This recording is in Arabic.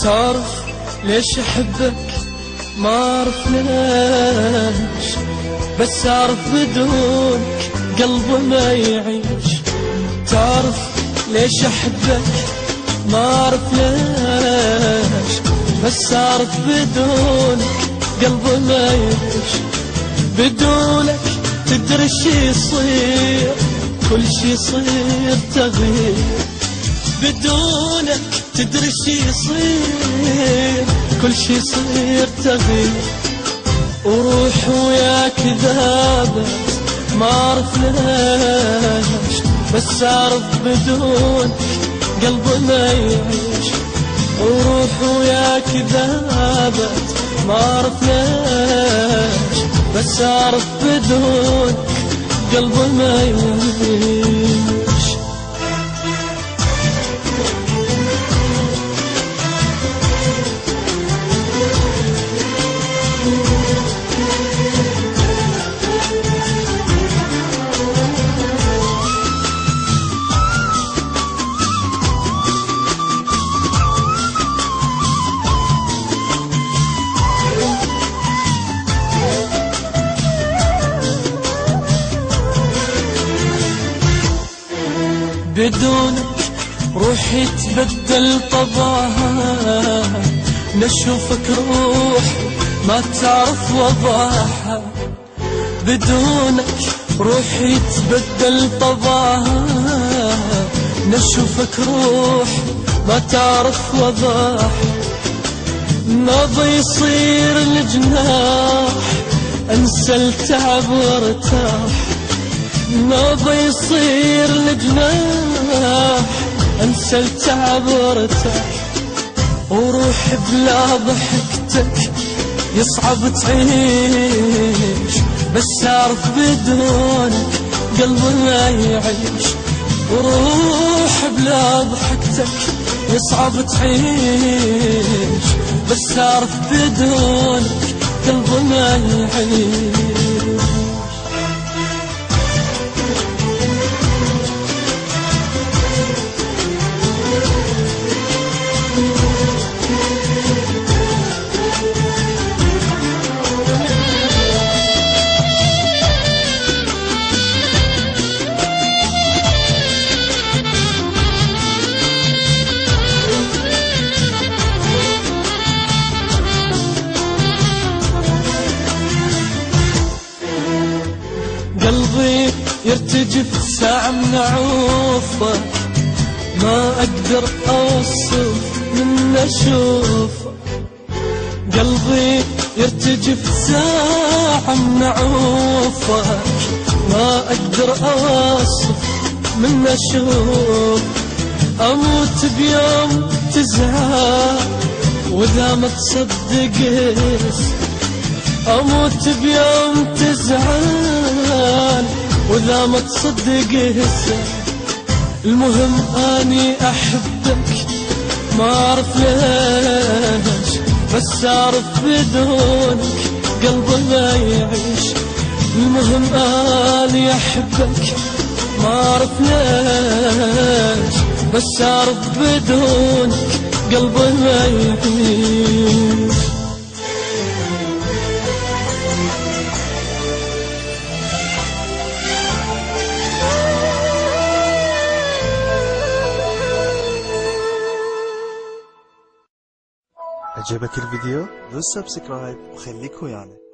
تعرف ليش أحبك؟ ما أعرف ليش، بس أعرف بدونك قلبي ما يعيش. تعرف ليش أحبك؟ ما أعرف ليش، بس أعرف بدونك قلبي ما يعيش. بدونك تدري شي يصير، كل شي يصير تغيير. بدونك تدري شي يصير، كل شي يصير تغيير. وروح وياك ذابت ما أعرف ليش، بس أعرف بدونك قلبي ما يعيش. وروح وياك ذابت ما أعرف ليش، بس أعرف بدونك قلبي ما يعيش. بدونك روحي تبدل طبعها، نشوفك روح ما تعرف وضعها. بدونك روحي تبدل طبعها، نشوفك روح ما تعرف وضعها. نبض يصير الجناح، انسى التعب وارتاح. نبض يصير الجناح، انسى التعب وارتاح. وروح بلا ضحكتك يصعب تعيش، بس اعرف بدونك قلبي ما يعيش. وروح بلا ضحكتك يصعب تعيش، بس اعرف بدونك قلبي ما يعيش. قلبي يرتجف ساعة من عوفك، ما أقدر أوصف من أشوفك. قلبي يرتجف ساعة من عوفك، ما أقدر أوصف من أشوف. أموت بيوم تزعل وإذا ما تصدق، أموت بيوم تزعل وإذا ما تصدق. المهم أني أحبك ما أعرف ليش، بس أعرف بدونك قلبي ما يعيش. المهم أني أحبك ما أعرف ليش، بس أعرف بدونك قلبي ما يعيش. عجبك الفيديو؟ دوس سبسكرايب وخليك ويانا.